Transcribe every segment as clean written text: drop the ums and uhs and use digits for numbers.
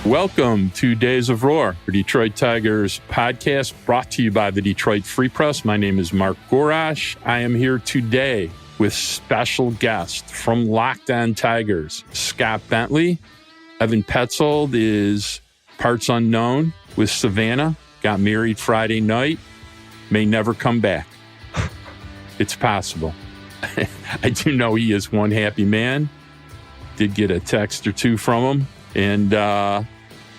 Welcome to Days of Roar, the Detroit Tigers podcast brought to you by the Detroit Free Press. My name is Mark Gorash. I am here today with special guest from Locked On Tigers, Scott Bentley. Evan Petzold is parts unknown with Savannah, got married Friday night, may never come back. It's possible. I do know he is one happy man. Did get a text or two from him, and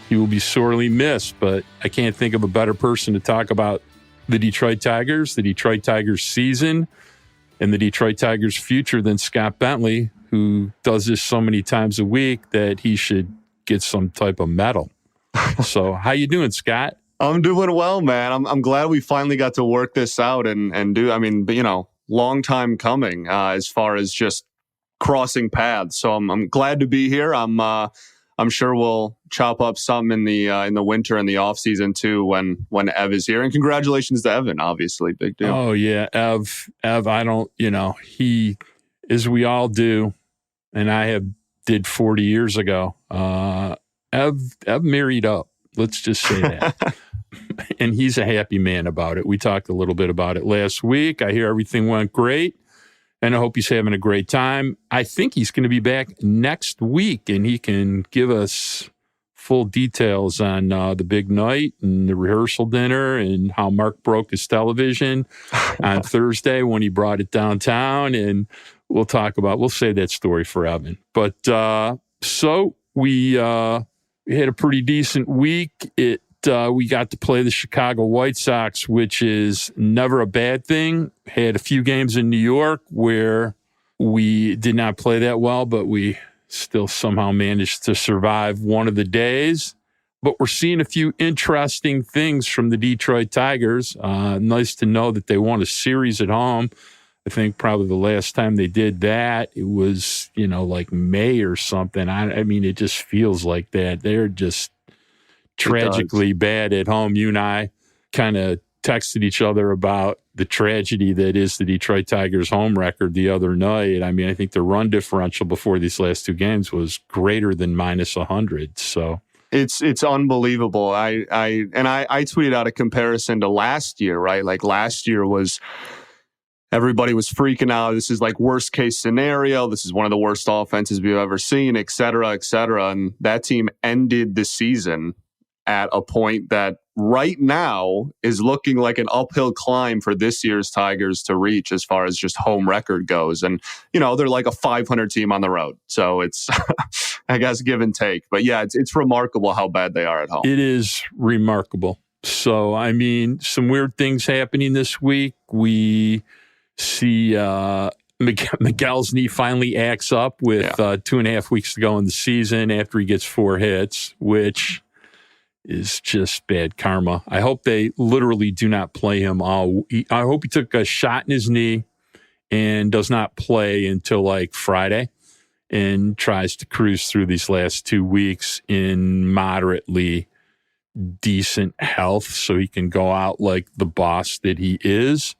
he will be sorely missed, but I can't think of a better person to talk about the Detroit Tigers season, and the Detroit Tigers future than Scott Bentley, who does this so many times a week that he should get some type of medal. So how you doing, Scott? I'm doing well, man. I'm glad we finally got to work this out and do, long time coming as far as just crossing paths. So I'm glad to be here. I'm sure we'll chop up some in the winter and the off season too when Ev is here. And congratulations to Evan, obviously, big deal. Oh yeah, Ev. I don't, he, as we all do, and I did 40 years ago. Ev married up. Let's just say that, and he's a happy man about it. We talked a little bit about it last week. I hear everything went great. And I hope he's having a great time. I think he's going to be back next week, and he can give us full details on the big night and the rehearsal dinner and how Mark broke his television on Thursday when he brought it downtown. And we'll save that story for Evan. But so we had a pretty decent week. We got to play the Chicago White Sox, which is never a bad thing. Had a few games in New York where we did not play that well, but we still somehow managed to survive one of the days. But we're seeing a few interesting things from the Detroit Tigers. Nice to know that they won a series at home. I think probably the last time they did that, it was, like May or something. I mean, it just feels like that. They're just tragically bad at home. You and I kind of texted each other about the tragedy that is the Detroit Tigers home record the other night. I mean, I think the run differential before these last two games was greater than minus 100. So it's unbelievable. I tweeted out a comparison to last year, right? Like last year everybody was freaking out. This is like worst case scenario. This is one of the worst offenses we've ever seen, et cetera, et cetera. And that team ended the season at a point that right now is looking like an uphill climb for this year's Tigers to reach as far as just home record goes. And, they're like a 500 team on the road. So it's, I guess, give and take. But yeah, it's remarkable how bad they are at home. It is remarkable. So, I mean, some weird things happening this week. We see Miguel's knee finally acts up with 2.5 weeks to go in the season after he gets 4 hits, which is just bad karma. I hope they literally do not play him all. I hope he took a shot in his knee and does not play until like Friday and tries to cruise through these last 2 weeks in moderately decent health so he can go out like the boss that he is.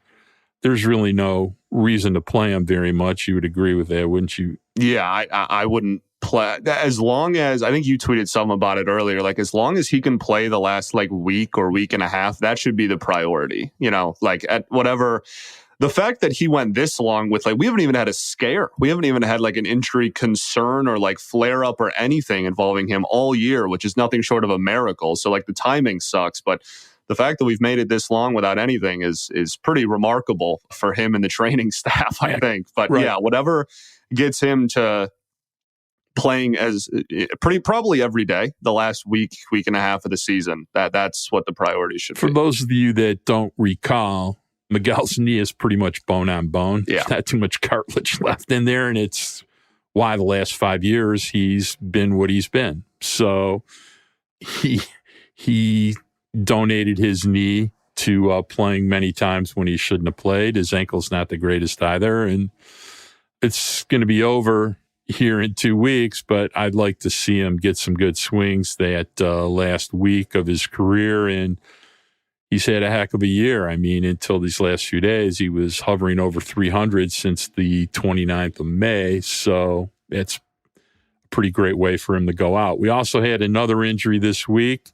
There's really no reason to play him very much. You would agree with that, wouldn't you? Yeah, I wouldn't play as long as, I think you tweeted something about it earlier, like as long as he can play the last like week or week and a half, that should be the priority, like at whatever. The fact that he went this long with we haven't even had a scare. We haven't even had like an injury concern or like flare up or anything involving him all year, which is nothing short of a miracle. So like the timing sucks, but the fact that we've made it this long without anything is pretty remarkable for him and the training staff, I think. But yeah, whatever gets him to playing as probably every day the last week and a half of the season, that's what the priority should be. For those of you that don't recall, Miguel's knee is pretty much bone on bone. Yeah. There's not too much cartilage left in there, and it's why the last 5 years he's been what he's been. So he donated his knee to playing many times when he shouldn't have played. His ankle's not the greatest either, and it's going to be over here in 2 weeks, but I'd like to see him get some good swings that last week of his career, and he's had a heck of a year. I mean, until these last few days, he was hovering over 300 since the 29th of May, so it's a pretty great way for him to go out. We also had another injury this week.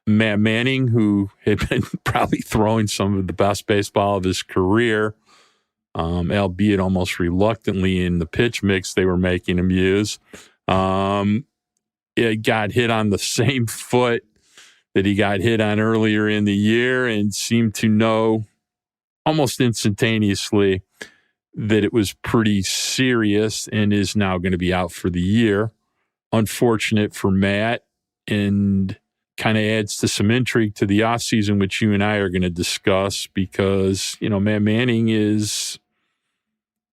Matt Manning, who had been probably throwing some of the best baseball of his career, albeit almost reluctantly in the pitch mix they were making him use. It got hit on the same foot that he got hit on earlier in the year and seemed to know almost instantaneously that it was pretty serious and is now going to be out for the year. Unfortunate for Matt, and kind of adds to some intrigue to the offseason, which you and I are going to discuss, because, Matt Manning is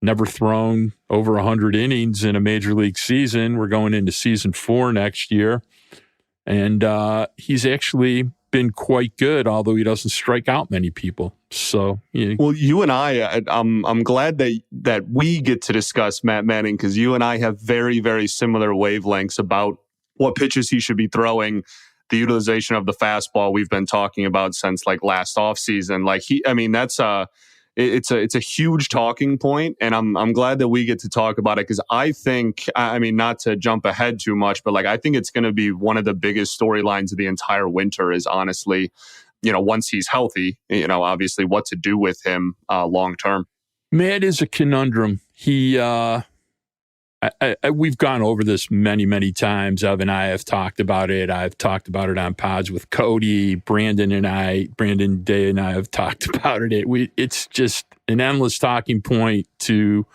never thrown over 100 innings in a major league season. We're going into season 4 next year. And he's actually been quite good, although he doesn't strike out many people. So, Well, you and I'm glad that we get to discuss Matt Manning, because you and I have very, very similar wavelengths about what pitches he should be throwing, the utilization of the fastball we've been talking about since like last offseason. It's a huge talking point, and I'm glad that we get to talk about it, because I think, not to jump ahead too much, but I think it's going to be one of the biggest storylines of the entire winter is honestly, once he's healthy, obviously what to do with him long term. Matt is a conundrum. We've gone over this many, many times. Ev and I have talked about it. I've talked about it on pods with Cody, Brandon Day and I have talked about it. It's just an endless talking point to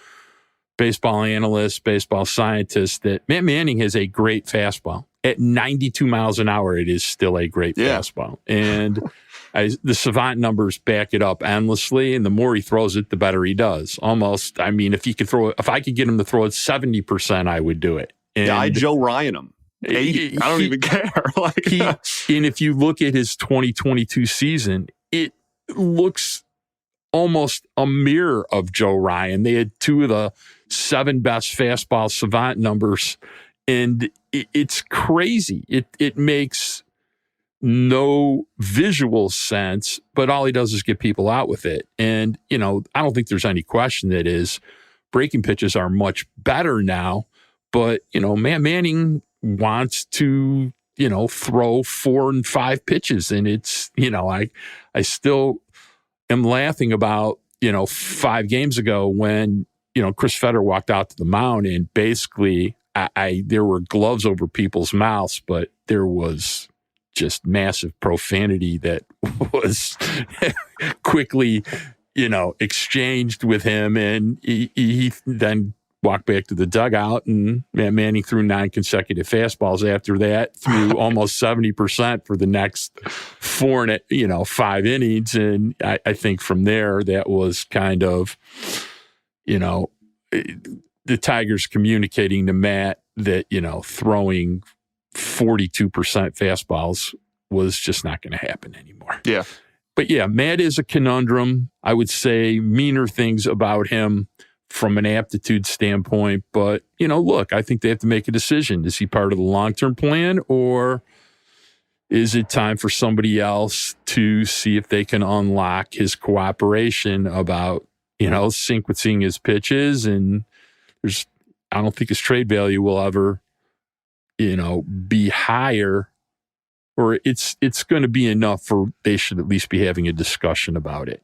baseball analysts, baseball scientists, that Matt Manning has a great fastball. At 92 miles an hour, it is still a great fastball. And the Savant numbers back it up endlessly, and the more he throws it, the better he does. Almost, if I could get him to throw it 70%, I would do it. And I Joe Ryan him. 80. I don't even care. And if you look at his 2022 season, it looks almost a mirror of Joe Ryan. They had 2 of the 7 best fastball Savant numbers, and it's crazy. It makes no visual sense, but all he does is get people out with it. And, I don't think there's any question that his breaking pitches are much better now, but, Matt Manning wants to, throw 4 and 5 pitches. And it's, I still am laughing about, 5 games ago when, Chris Fetter walked out to the mound, and basically there were gloves over people's mouths, but there was just massive profanity that was quickly, exchanged with him. And he then walked back to the dugout, and Matt Manning threw 9 consecutive fastballs after that, threw almost 70% for the next 5 innings. And I think from there, that was kind of, the Tigers communicating to Matt that, throwing 42% fastballs was just not going to happen anymore. Yeah. But yeah, Matt is a conundrum. I would say meaner things about him from an aptitude standpoint. But, look, I think they have to make a decision. Is he part of the long-term plan, or is it time for somebody else to see if they can unlock his cooperation about, sequencing his pitches? And I don't think his trade value will ever be higher, or it's going to be enough for they should at least be having a discussion about it.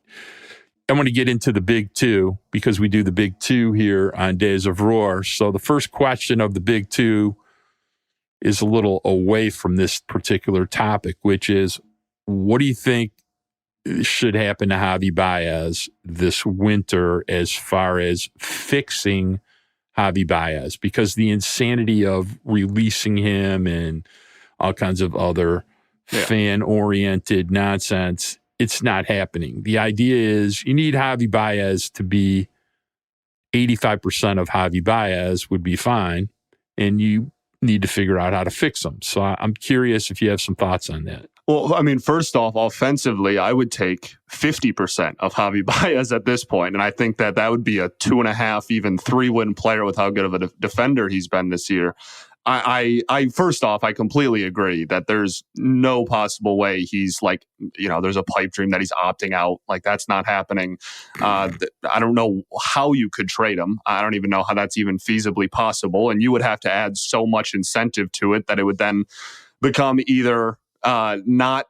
I want to get into the big 2, because we do the big 2 here on Days of Roar. So the first question of the big 2 is a little away from this particular topic, which is, what do you think should happen to Javi Báez this winter as far as fixing Javi Báez? Because the insanity of releasing him and all kinds of other fan-oriented nonsense, it's not happening. The idea is you need Javi Báez to be 85% of Javi Báez would be fine, and you need to figure out how to fix him. So I'm curious if you have some thoughts on that. Well, first off, offensively, I would take 50% of Javi Báez at this point. And I think that would be a 2.5, even 3-win player with how good of a defender he's been this year. I first off, I completely agree that there's no possible way he's like, there's a pipe dream that he's opting out. Like, that's not happening. I don't know how you could trade him. I don't even know how that's even feasibly possible. And you would have to add so much incentive to it that it would then become either not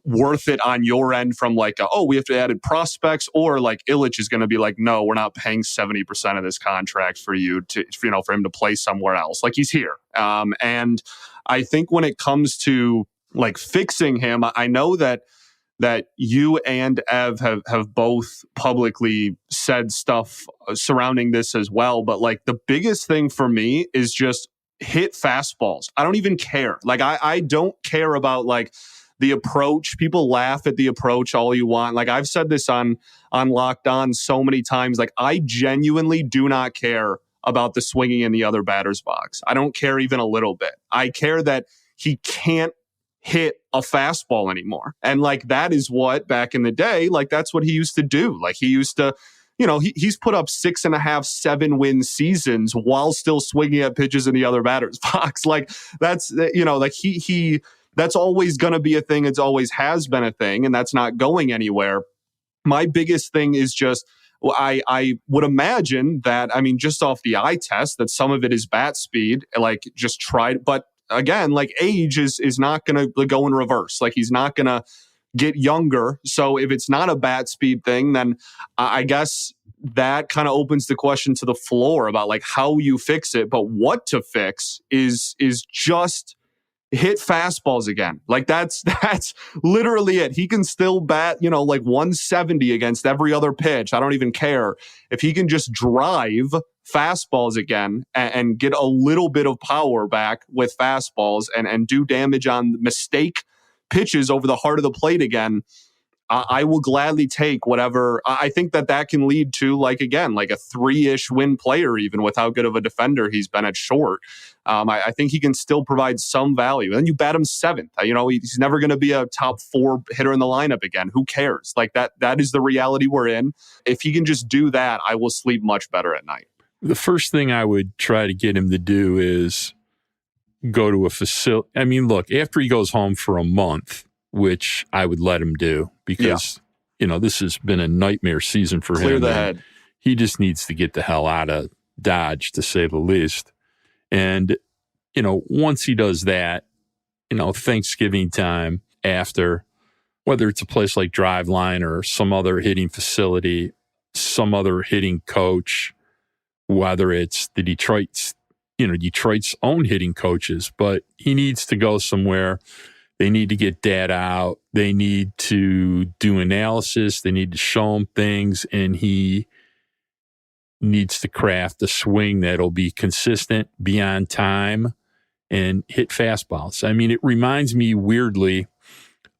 worth it on your end from like, we have to add prospects, or like Illich is going to be like, no, we're not paying 70% of this contract for you to, for him to play somewhere else. Like, he's here. And I think when it comes to like fixing him, I know that you and Ev have both publicly said stuff surrounding this as well. But like, the biggest thing for me is just hit fastballs. I don't even care. Like, I don't care about like the approach. People laugh at the approach all you want. Like, I've said this on Locked On so many times. Like, I genuinely do not care about the swinging in the other batter's box. I don't care even a little bit. I care that he can't hit a fastball anymore. And like, that is what back in the day, like, that's what he used to do. Like, he used to, he's put up 6.5, 7-win seasons while still swinging at pitches in the other batter's box. Like, that's, like he that's always going to be a thing. It's always has been a thing, and that's not going anywhere. My biggest thing is just, I would imagine that, just off the eye test, that some of it is bat speed, like just tried. But again, like, age is not going to go in reverse. Like, he's not going to get younger. So if it's not a bat speed thing, then I guess that kind of opens the question to the floor about like how you fix it. But what to fix is just hit fastballs again. Like, that's literally it. He can still bat, like 170 against every other pitch. I don't even care. If he can just drive fastballs again and get a little bit of power back with fastballs and do damage on mistake pitches over the heart of the plate again, I will gladly take whatever. I think that can lead to, like, again, like a 3-ish win player, even with how good of a defender he's been at short. I think he can still provide some value. And then you bat him 7th. He's never going to be a top 4 hitter in the lineup again. Who cares? Like, that is the reality we're in. If he can just do that, I will sleep much better at night. The first thing I would try to get him to do is go to a facility. Look, after he goes home for a month, which I would let him do, because, this has been a nightmare season for him. Clear the head. He just needs to get the hell out of Dodge, to say the least. And, once he does that, Thanksgiving time after, whether it's a place like Driveline or some other hitting facility, some other hitting coach, whether it's the Detroit's own hitting coaches, but he needs to go somewhere. They need to get data out. They need to do analysis. They need to show him things, and he needs to craft a swing that'll be consistent, be on time, and hit fastballs. It reminds me weirdly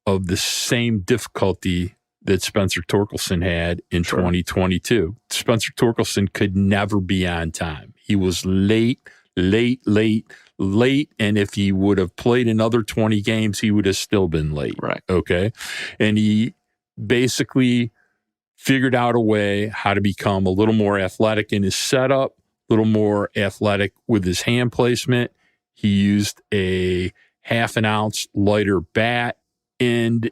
of the same difficulty that Spencer Torkelson had in 2022. Spencer Torkelson could never be on time. He was late, and if he would have played another 20 games, he would have still been late. Right. Okay. And he basically figured out a way how to become a little more athletic in his setup, a little more athletic with his hand placement. He used a 1/2 ounce lighter bat, and,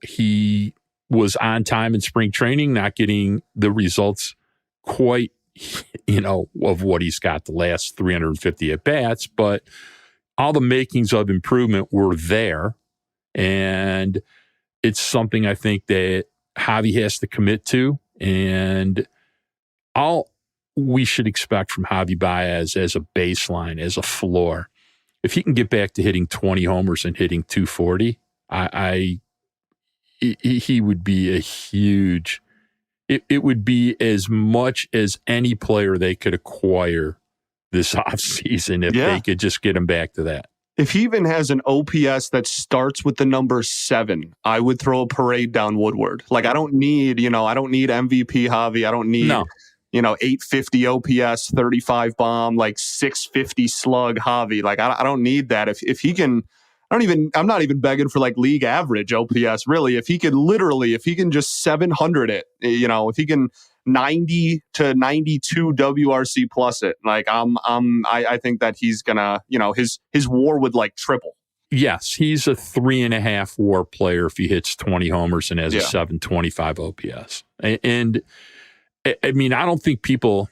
he was on time in spring training, not getting the results quite, of what he's got the last 350 at bats, but all the makings of improvement were there. And it's something I think that Javi has to commit to. And all we should expect from Javi Báez as a baseline, as a floor, if he can get back to hitting 20 homers and hitting 240, he would be a huge, it would be as much as any player they could acquire this offseason if they could just get him back to that. If he even has an OPS that starts with the number 7, I would throw a parade down Woodward. Like, I don't need MVP Javi. I don't need, 850 OPS, 35 bomb, like 650 slug Javi. Like, I don't need that. If he can, I'm not even begging for like league average OPS, really. If he can just 700 it, if he can 90 to 92 WRC plus it. Like I think that he's gonna, his WAR would like triple. Yes, he's a 3.5 WAR player if he hits 20 homers and has a 725 OPS. And I mean, I don't think people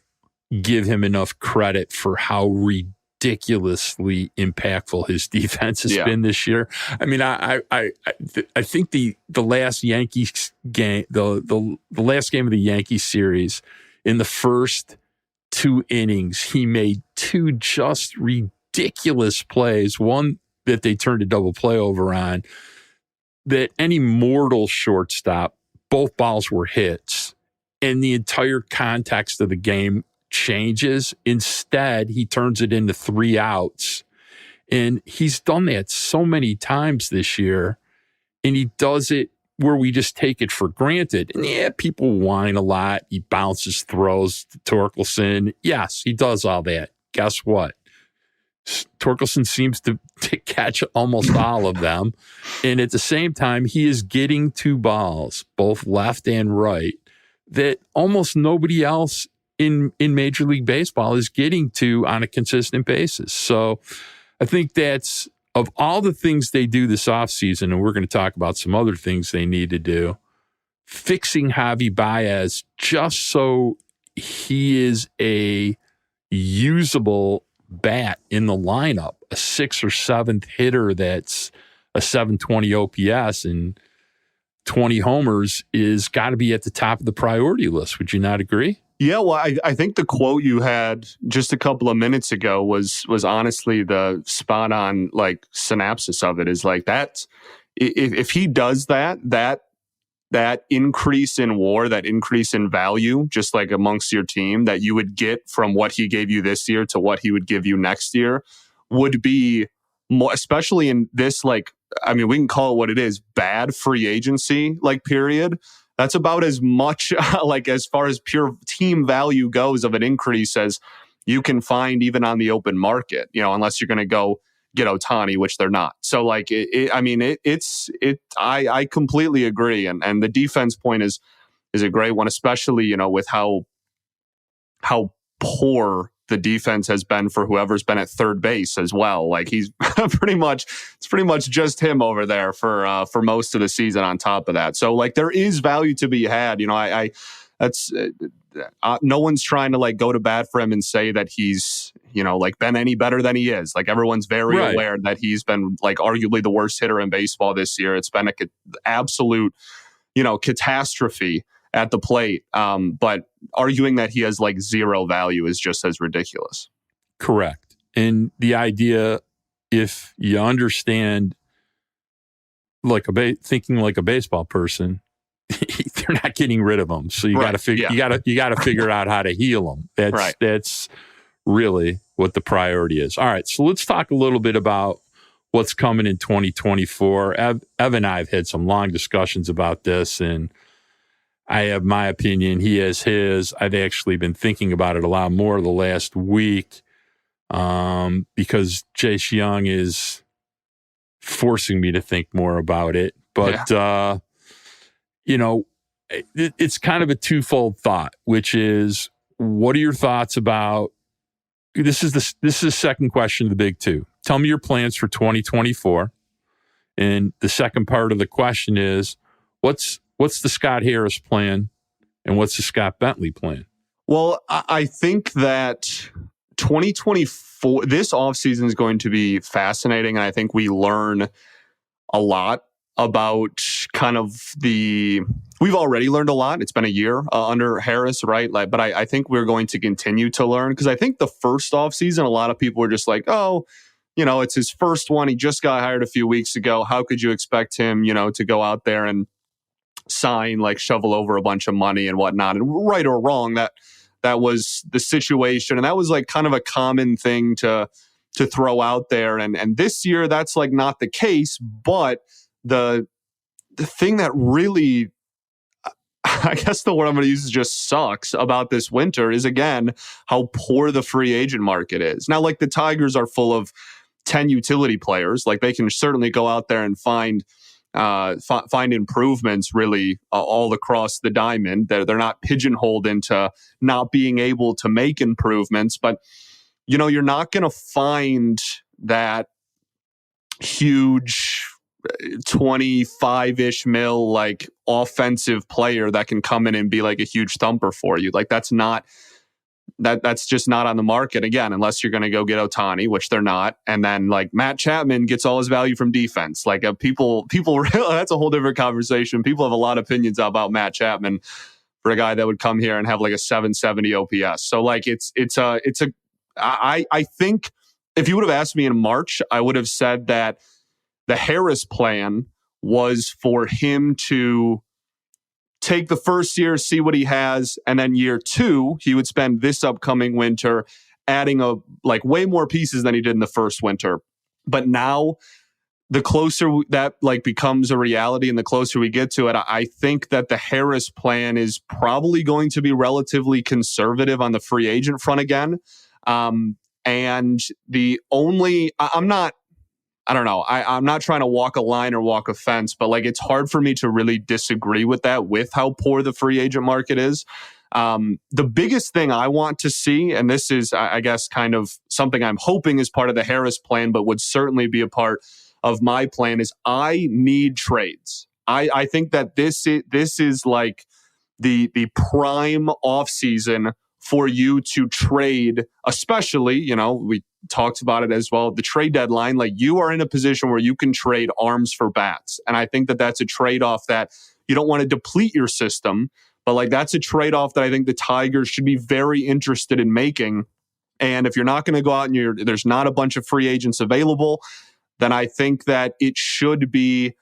give him enough credit for how ridiculously impactful his defense has been this year. I mean, I think the last Yankees game, the last game of the Yankees series, in the first 2 innings, he made 2 just ridiculous plays. One that they turned a double play over on, that any mortal shortstop, both balls were hits, and the entire context of the game changes. Instead, he turns it into 3 outs. And he's done that so many times this year. And he does it where we just take it for granted. And yeah, people whine a lot. He bounces, throws to Torkelson. Yes, he does all that. Guess what? Torkelson seems to catch almost all of them. And at the same time, he is getting 2 balls, both left and right, that almost nobody else in Major League Baseball is getting to on a consistent basis. So I think that's, of all the things they do this offseason, and we're going to talk about some other things they need to do, fixing Javier Báez just so he is a usable bat in the lineup, a 6th or 7th hitter that's a 720 OPS and 20 homers, is got to be at the top of the priority list. Would you not agree? Yeah, well, I think the quote you had just a couple of minutes ago was honestly the spot on like synopsis of it. Is like that if he does that increase in WAR, that increase in value, just like amongst your team, that you would get from what he gave you this year to what he would give you next year, would be more, especially in this, like, I mean, we can call it what it is, bad free agency, like, period. That's about as much, like, as far as pure team value goes, of an increase as you can find even on the open market, unless you're going to go get Ohtani, which they're not. So, like, I completely agree. And the defense point is a great one, especially, with how poor the defense has been for whoever's been at third base as well. Like, he's it's pretty much just him over there for most of the season on top of that. So, like, there is value to be had. No one's trying to like go to bat for him and say that he's, like, been any better than he is. Like, everyone's very aware that he's been like arguably the worst hitter in baseball this year. It's been an absolute, catastrophe at the plate. But arguing that he has like zero value is just as ridiculous. Correct. And the idea, if you understand, like thinking like a baseball person, they're not getting rid of them. So you got to figure, you got to figure out how to heal them. That's really what the priority is. All right. So let's talk a little bit about what's coming in 2024. Evan and I have had some long discussions about this, and I have my opinion. He has his. I've actually been thinking about it a lot more the last week, because Jace Young is forcing me to think more about it. But, it's kind of a twofold thought, which is, what are your thoughts about, this is the second question of the big two. Tell me your plans for 2024. And the second part of the question is, what's the Scott Harris plan and what's the Scott Bentley plan? Well, I think that 2024, this offseason is going to be fascinating. And I think we learn a lot about kind of we've already learned a lot. It's been a year under Harris, right? But I think we're going to continue to learn, because I think the first offseason, a lot of people were just like, oh, it's his first one. He just got hired a few weeks ago. How could you expect him, to go out there and sign, like, shovel over a bunch of money and whatnot? And right or wrong, that was the situation. And that was like kind of a common thing to throw out there. And this year, that's like not the case. But the thing that really, I guess the word I'm going to use is just sucks about this winter is, again, how poor the free agent market is. Now, like, the Tigers are full of 10 utility players. Like, they can certainly go out there and find find improvements really all across the diamond. They're not pigeonholed into not being able to make improvements, but you're not going to find that huge 25-ish mil like offensive player that can come in and be like a huge thumper for you. Like that's just not on the market again, unless you're going to go get Ohtani, which they're not. And then like Matt Chapman gets all his value from defense. Like people, that's a whole different conversation. People have a lot of opinions about Matt Chapman for a guy that would come here and have like a 770 OPS. So like I think if you would have asked me in March, I would have said that the Harris plan was for him to take the first year, see what he has, and then year 2, he would spend this upcoming winter adding way more pieces than he did in the first winter. But now, the closer that becomes a reality and the closer we get to it, I think that the Harris plan is probably going to be relatively conservative on the free agent front again. And the only, I don't know. I'm not trying to walk a line or walk a fence, but it's hard for me to really disagree with that, with how poor the free agent market is. The biggest thing I want to see, and this is, I guess, kind of something I'm hoping is part of the Harris plan, but would certainly be a part of my plan, is I need trades. I think that this is like the prime offseason for you to trade, especially, we talked about it as well, the trade deadline. Like, you are in a position where you can trade arms for bats. And I think that that's a trade-off that you don't want to deplete your system, but that's a trade-off that I think the Tigers should be very interested in making. And if you're not going to go out and there's not a bunch of free agents available, then I think that it should be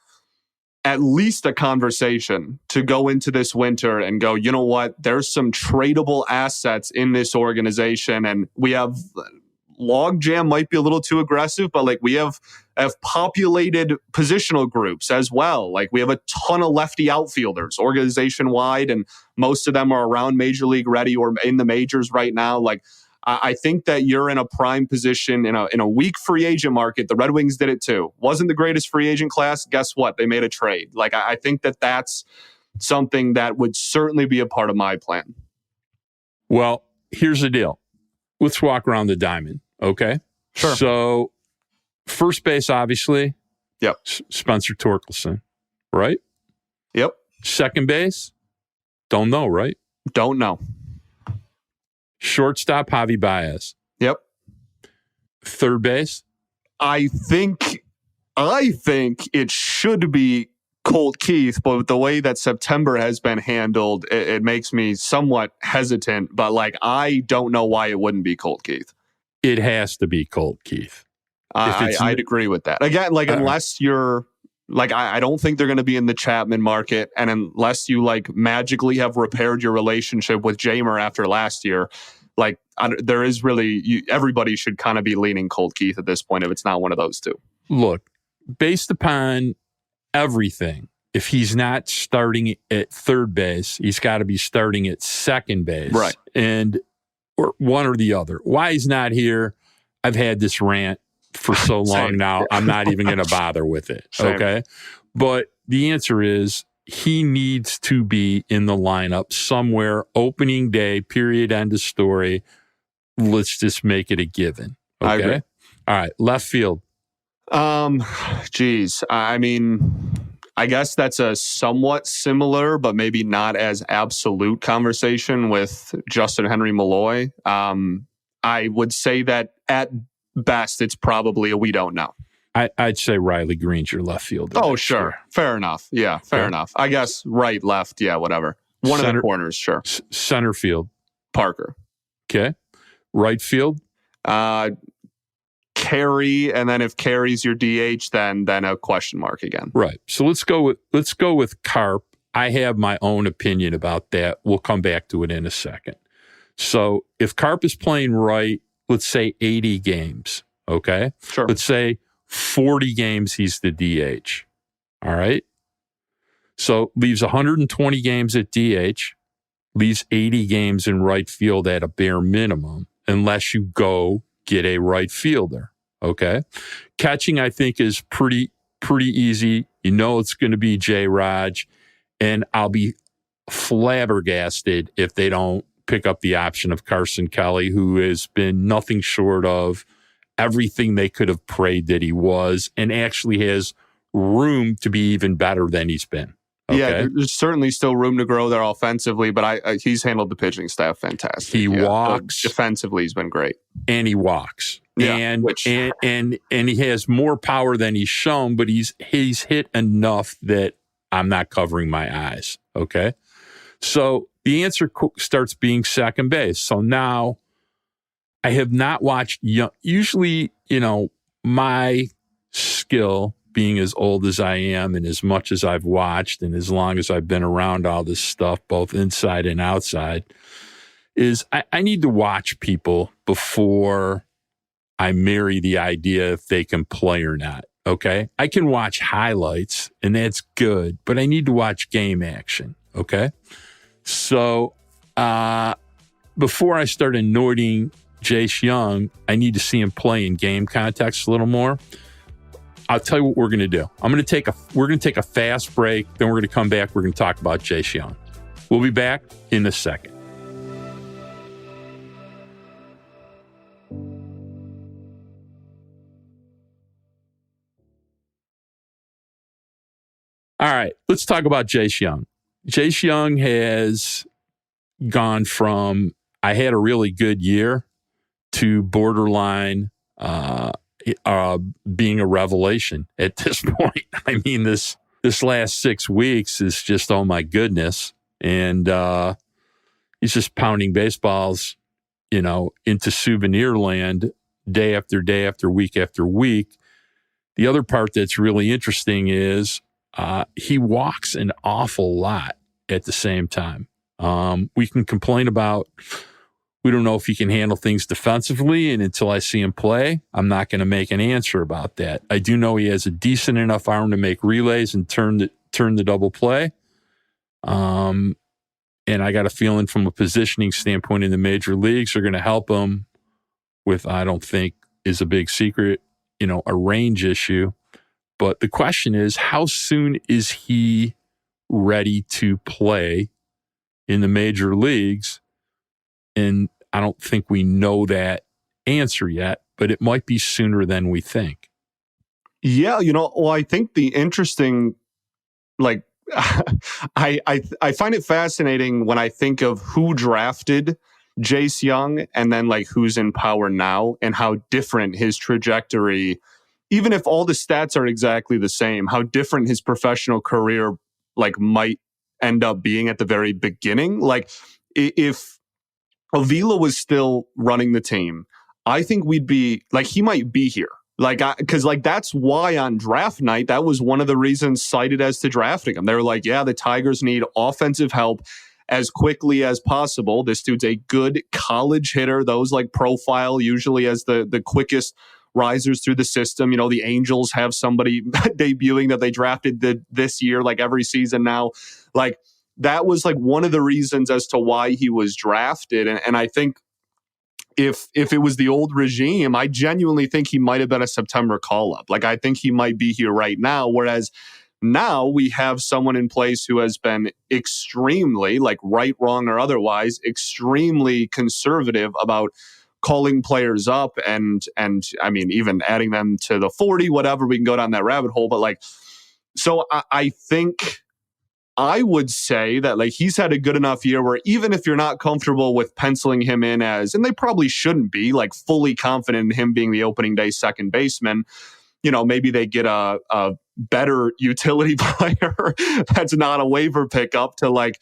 at least a conversation to go into this winter and go, you know what, there's some tradable assets in this organization. And we have logjam, might be a little too aggressive, but we have populated positional groups as well. We have a ton of lefty outfielders organization wide, and most of them are around major league ready or in the majors right now. I think that you're in a prime position in a weak free agent market. The Red Wings did it too. Wasn't the greatest free agent class. Guess what? They made a trade. I think that that's something that would certainly be a part of my plan. Well, here's the deal. Let's walk around the diamond. Okay. Sure. So first base, obviously. Yep. Spencer Torkelson, right? Yep. Second base, don't know, right? Don't know. Shortstop, Javier Báez. Yep. Third base? I think it should be Colt Keith, but with the way that September has been handled, it makes me somewhat hesitant. But I don't know why it wouldn't be Colt Keith. It has to be Colt Keith. I'd agree with that. Again, unless you're I don't think they're going to be in the Chapman market, and unless you magically have repaired your relationship with Jamer after last year, there is really everybody should kind of be leaning Colt Keith at this point if it's not one of those two. Look, based upon everything, if he's not starting at third base, he's got to be starting at second base, right? Or one or the other. Why he's not here? I've had this rant for so long now, I'm not even going to bother with it. Same. Okay. But the answer is he needs to be in the lineup somewhere, opening day, period, end of story. Let's just make it a given. Okay. I agree. All right. Left field. Geez. I mean, I guess that's a somewhat similar, but maybe not as absolute conversation with Justin Henry Malloy. I would say that at best, it's probably a we don't know. I'd say Riley Green's your left fielder. Oh, sure. Year. Fair enough. Yeah, fair enough. I guess right, left, yeah, whatever. One of the corners, sure. Center field. Parker. Okay. Right field? Carey, and then if Carey's your DH, then a question mark again. Right. So let's go with Carp. I have my own opinion about that. We'll come back to it in a second. So if Carp is playing right, let's say 80 games, okay? Sure. Let's say 40 games he's the DH, all right? So leaves 120 games at DH, leaves 80 games in right field at a bare minimum, unless you go get a right fielder, okay? Catching, I think, is pretty easy. You know it's going to be J-Raj, and I'll be flabbergasted if they don't pick up the option of Carson Kelly, who has been nothing short of everything they could have prayed that he was, and actually has room to be even better than he's been. Okay? Yeah, there's certainly still room to grow there offensively, but he's handled the pitching staff fantastic. He walks. Defensively, he's been great. And he walks. Yeah, and he has more power than he's shown, but he's hit enough that I'm not covering my eyes. Okay? So the answer starts being second base. So now I have not watched usually, my skill, being as old as I am and as much as I've watched and as long as I've been around all this stuff, both inside and outside, is I need to watch people before I marry the idea if they can play or not. Okay? I can watch highlights and that's good, but I need to watch game action. Okay? So before I start anointing Jace Young, I need to see him play in game context a little more. I'll tell you what we're going to do. We're going to take a fast break. Then we're going to come back. We're going to talk about Jace Young. We'll be back in a second. All right, let's talk about Jace Young. Jace Young has gone from, I had a really good year, to borderline being a revelation at this point. I mean, this last 6 weeks is just, oh my goodness. And he's just pounding baseballs, into souvenir land day after day after week after week. The other part that's really interesting is he walks an awful lot at the same time. We can complain about, we don't know if he can handle things defensively, and until I see him play, I'm not going to make an answer about that. I do know he has a decent enough arm to make relays and turn the double play. And I got a feeling from a positioning standpoint in the major leagues, they're going to help him with, I don't think is a big secret, a range issue. But the question is, how soon is he ready to play in the major leagues? And I don't think we know that answer yet, but it might be sooner than we think. Yeah, I think the interesting, I find it fascinating when I think of who drafted Jace Young and then who's in power now and how different his trajectory, even if all the stats are exactly the same, how different his professional career might end up being at the very beginning. If Avila was still running the team, I think we'd be he might be here. Because that's why on draft night, that was one of the reasons cited as to drafting him. They were yeah, the Tigers need offensive help as quickly as possible. This dude's a good college hitter. Those profile usually as the quickest risers through the system. The Angels have somebody debuting that they drafted this year, every season now. That was one of the reasons as to why he was drafted. And I think if it was the old regime, I genuinely think he might have been a September call-up. I think he might be here right now. Whereas now we have someone in place who has been extremely, right, wrong, or otherwise, extremely conservative about calling players up and I mean, even adding them to the 40, whatever, we can go down that rabbit hole. But so I think I would say that he's had a good enough year where even if you're not comfortable with penciling him in as, and they probably shouldn't be fully confident in him being the opening day second baseman, maybe they get a better utility player that's not a waiver pickup to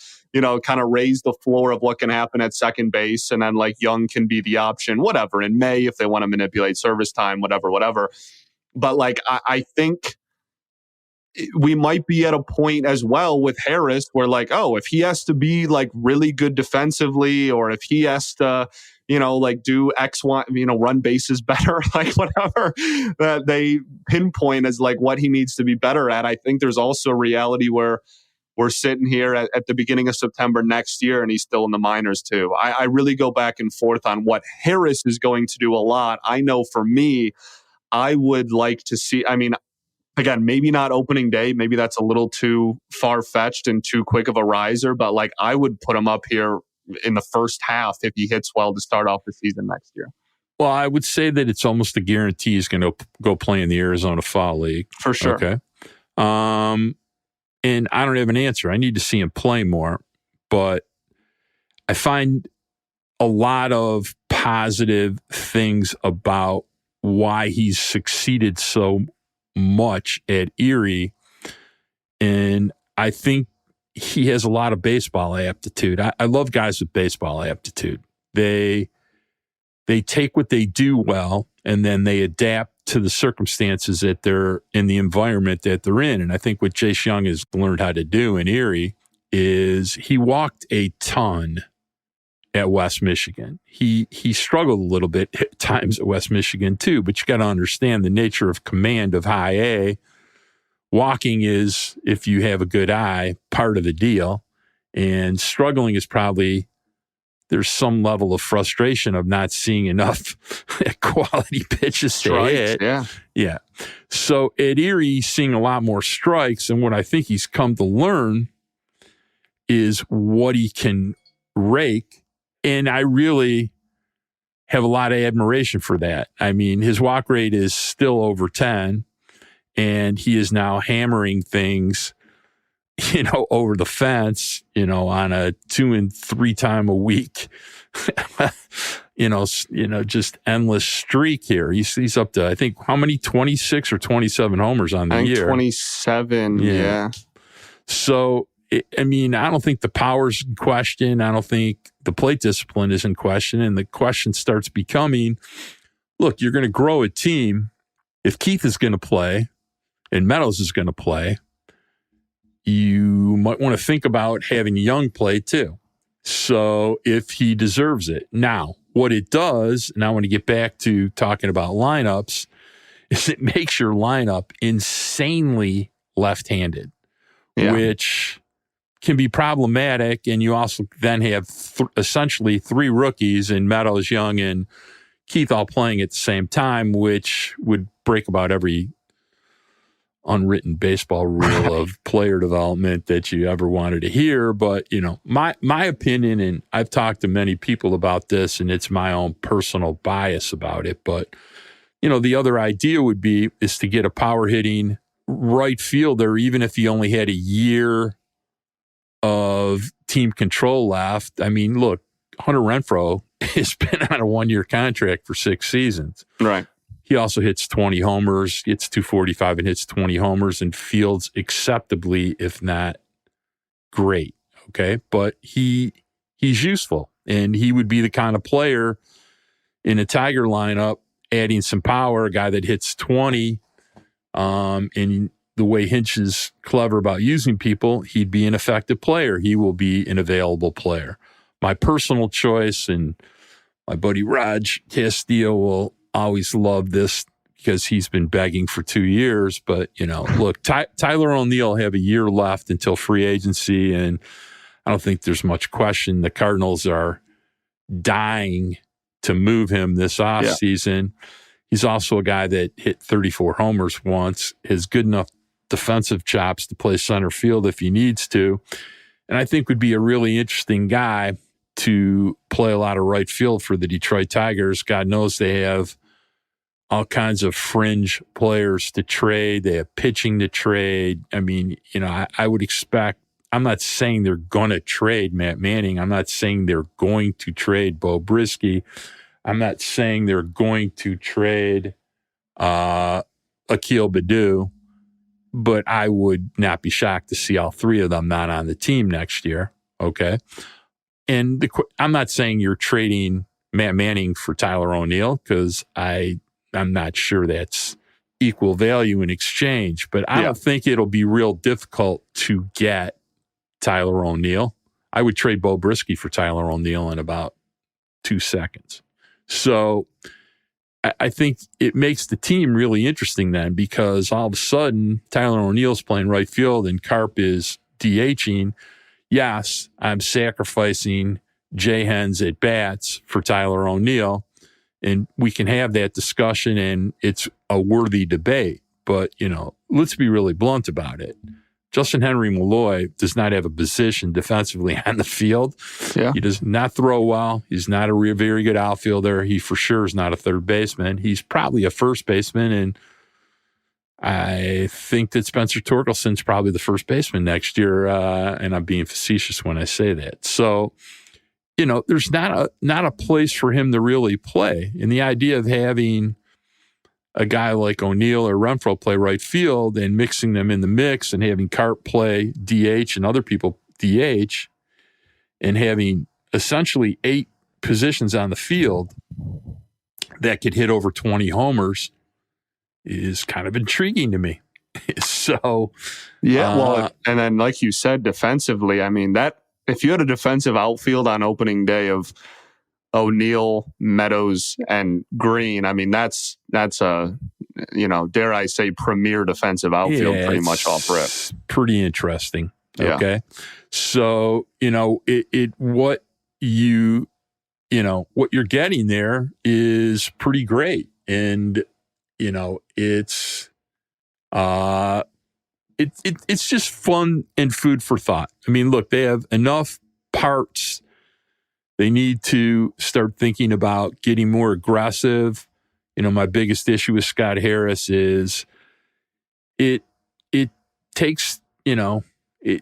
kind of raise the floor of what can happen at second base. And then Young can be the option, whatever, in May if they want to manipulate service time, whatever. But I think we might be at a point as well with Harris where if he has to be really good defensively, or if he has to, do X, Y, run bases better, whatever that they pinpoint as what he needs to be better at. I think there's also a reality where we're sitting here at the beginning of September next year and he's still in the minors too. I really go back and forth on what Harris is going to do a lot. I know for me, I would like to see, Again, maybe not opening day. Maybe that's a little too far-fetched and too quick of a riser. But like, I would put him up here in the first half if he hits well to start off the season next year. Well, I would say that it's almost a guarantee he's going to go play in the Arizona Fall League. For sure. Okay. And I don't have an answer. I need to see him play more. But I find a lot of positive things about why he's succeeded so much at Erie. And I think he has a lot of baseball aptitude. I love guys with baseball aptitude. They take what they do well, and then they adapt to the circumstances that they're in, the environment that they're in. And I think what Jace Young has learned how to do in Erie is he walked a ton at West Michigan. He struggled a little bit at times at West Michigan too, but you got to understand the nature of command of high A. Walking is, if you have a good eye, part of the deal. And struggling is probably, there's some level of frustration of not seeing enough quality pitches Strikes, to hit. yeah. Yeah. So at Erie, he's seeing a lot more strikes. And what I think he's come to learn is what he can rake. And I really have a lot of admiration for that. I mean, his walk rate is still over 10, and he is now hammering things, over the fence, on a 2 and 3 time a week, just endless streak here. He's up to, I think, how many, 26 or 27 homers on the year? 27, yeah. So, I don't think the power's in question. I don't think the plate discipline is in question. And the question starts becoming, look, you're going to grow a team. If Keith is going to play and Meadows is going to play, you might want to think about having Young play too. So if he deserves it. Now, what it does, and I want to get back to talking about lineups, is it makes your lineup insanely left-handed, which can be problematic. And you also then have essentially 3 rookies in Meadows, Young, and Keith all playing at the same time, which would break about every unwritten baseball rule of player development that you ever wanted to hear. But, my opinion, and I've talked to many people about this, and it's my own personal bias about it. But, the other idea would be is to get a power hitting right fielder, even if he only had a year of team control left. I mean, look, Hunter Renfroe has been on a 1-year contract for 6 seasons. Right. He also hits 20 homers, hits 245 and hits 20 homers and fields acceptably, if not great. Okay. But he's useful, and he would be the kind of player in a Tiger lineup, adding some power, a guy that hits 20. And the way Hinch is clever about using people, he'd be an effective player. He will be an available player. My personal choice, and my buddy Raj Castillo will always love this because he's been begging for 2 years. But, look, Tyler O'Neill have a year left until free agency, and I don't think there's much question. The Cardinals are dying to move him this offseason. Yeah. He's also a guy that hit 34 homers once, has good enough defensive chops to play center field if he needs to, and I think would be a really interesting guy to play a lot of right field for the Detroit Tigers. God knows they have all kinds of fringe players to trade. They have pitching to trade. I mean, I would expect, I'm not saying they're going to trade Matt Manning. I'm not saying they're going to trade Bo Brisky. I'm not saying they're going to trade Akil Baddoo, but I would not be shocked to see all 3 of them not on the team next year. Okay. And I'm not saying you're trading Matt Manning for Tyler O'Neill, because I'm not sure that's equal value in exchange, but I don't think it'll be real difficult to get Tyler O'Neill. I would trade Bo Brisky for Tyler O'Neill in about 2 seconds. So I think it makes the team really interesting then, because all of a sudden Tyler O'Neill's playing right field and Carp is DHing. Yes, I'm sacrificing J-Hen's at bats for Tyler O'Neill, and we can have that discussion, and it's a worthy debate. but, let's be really blunt about it. Justin Henry Malloy does not have a position defensively on the field. Yeah. He does not throw well. He's not a very good outfielder. He for sure is not a third baseman. He's probably a first baseman, and I think that Spencer Torkelson's probably the first baseman next year, and I'm being facetious when I say that. So, there's not a place for him to really play. And the idea of having a guy like O'Neill or Renfroe play right field and mixing them in the mix and having Carp play DH and other people DH and having essentially 8 positions on the field that could hit over 20 homers is kind of intriguing to me. So, well, and then like you said, defensively, I mean, that if you had a defensive outfield on opening day of O'Neill, Meadows, and Green, I mean, that's a, dare I say, premier defensive outfield pretty much off rip. Pretty interesting. Yeah. Okay. So, what you're getting there is pretty great. And, it's just fun and food for thought. I mean, look, they have enough parts. They need to start thinking about getting more aggressive. My biggest issue with Scott Harris is it takes, if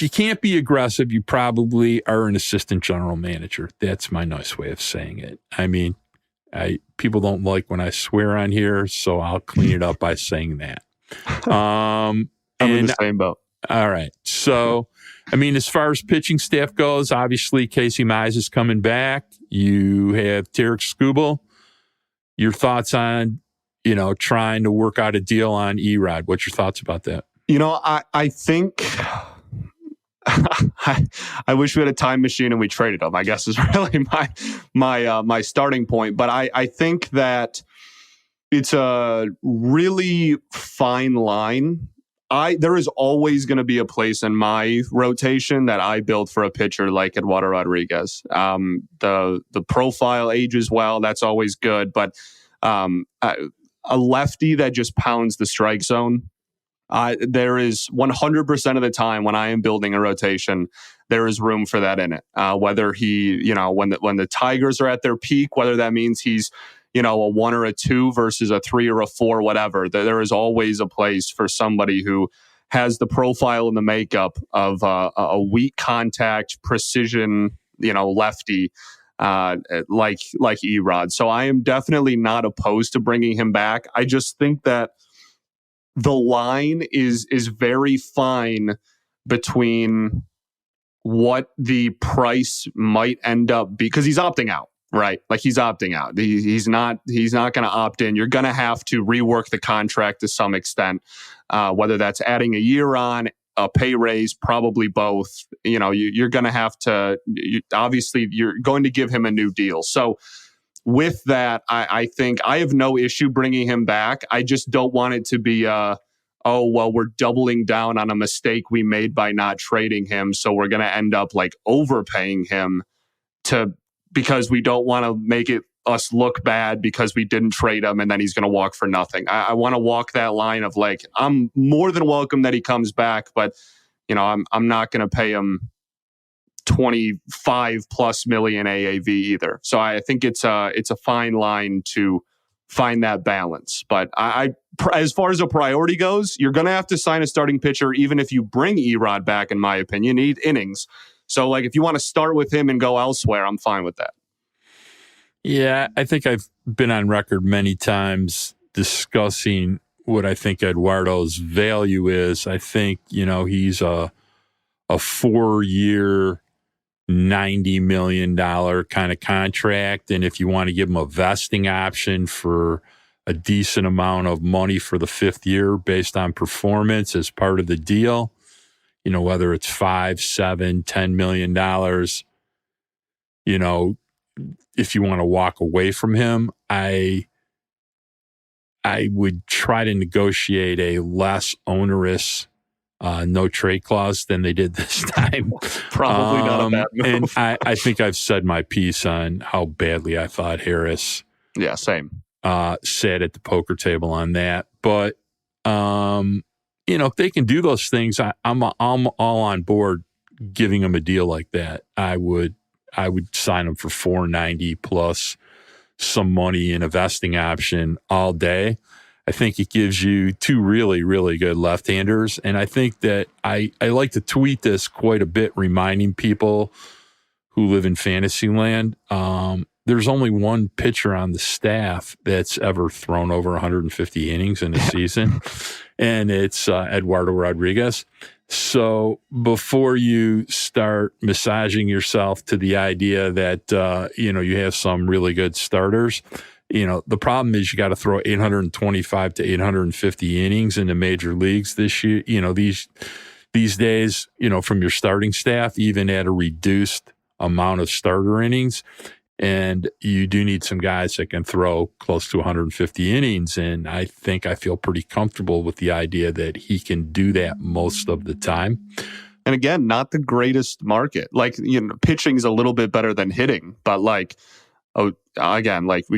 you can't be aggressive, you probably are an assistant general manager. That's my nice way of saying it. I mean, people don't like when I swear on here, so I'll clean it up by saying that. I'm in the same boat. All right. So, I mean, as far as pitching staff goes, obviously Casey Mize is coming back. You have Tarek Skubal. Your thoughts on, trying to work out a deal on Erod? What's your thoughts about that? I think I wish we had a time machine and we traded him, I guess is really my starting point. But I think that it's a really fine line. There is always going to be a place in my rotation that I build for a pitcher like Eduardo Rodriguez. The profile ages well. That's always good. But a lefty that just pounds the strike zone, there is 100% of the time when I am building a rotation, there is room for that in it. Whether he, when the Tigers are at their peak, whether that means he's, a 1 or a 2 versus a 3 or a 4, whatever, there is always a place for somebody who has the profile and the makeup of a weak contact, precision, lefty, like Erod. So I am definitely not opposed to bringing him back. I just think that the line is very fine between what the price might end up because he's opting out, right? Like he's opting out. He's not going to opt in. You're going to have to rework the contract to some extent, whether that's adding a year on, a pay raise, probably both. You're going to have to. Obviously, you're going to give him a new deal. So with that, I think I have no issue bringing him back. I just don't want it to be, we're doubling down on a mistake we made by not trading him. So we're going to end up like overpaying him because we don't want to make us look bad because we didn't trade him and then he's going to walk for nothing. I want to walk that line of like, I'm more than welcome that he comes back, but I'm not going to pay him 25+ million AAV either. So I think it's a fine line to find that balance. But as far as a priority goes, you're going to have to sign a starting pitcher, even if you bring Erod back, in my opinion. You need innings. So like if you want to start with him and go elsewhere, I'm fine with that. Yeah, I think I've been on record many times discussing what I think Eduardo's value is. I think, he's a 4-year, $90 million kind of contract. And if you want to give him a vesting option for a decent amount of money for the 5th year based on performance as part of the deal, whether it's $5, $7, $10 million, if you want to walk away from him, I would try to negotiate a less onerous no trade clause than they did this time. Probably not a bad move. And I think I've said my piece on how badly I thought Harris. Yeah, same. sat at the poker table on that. But, if they can do those things, I'm all on board giving them a deal like that. I would sign them for $490 plus some money in a vesting option all day. I think it gives you two really, really good left-handers. And I think that I like to tweet this quite a bit, reminding people who live in fantasy land. There's only one pitcher on the staff that's ever thrown over 150 innings in a season, and it's Eduardo Rodriguez. So before you start massaging yourself to the idea that, you have some really good starters, the problem is you got to throw 825 to 850 innings in the major leagues this year. These days, from your starting staff, even at a reduced amount of starter innings. And you do need some guys that can throw close to 150 innings. And I think I feel pretty comfortable with the idea that he can do that most of the time. And again, not the greatest market. Like, pitching is a little bit better than hitting, but we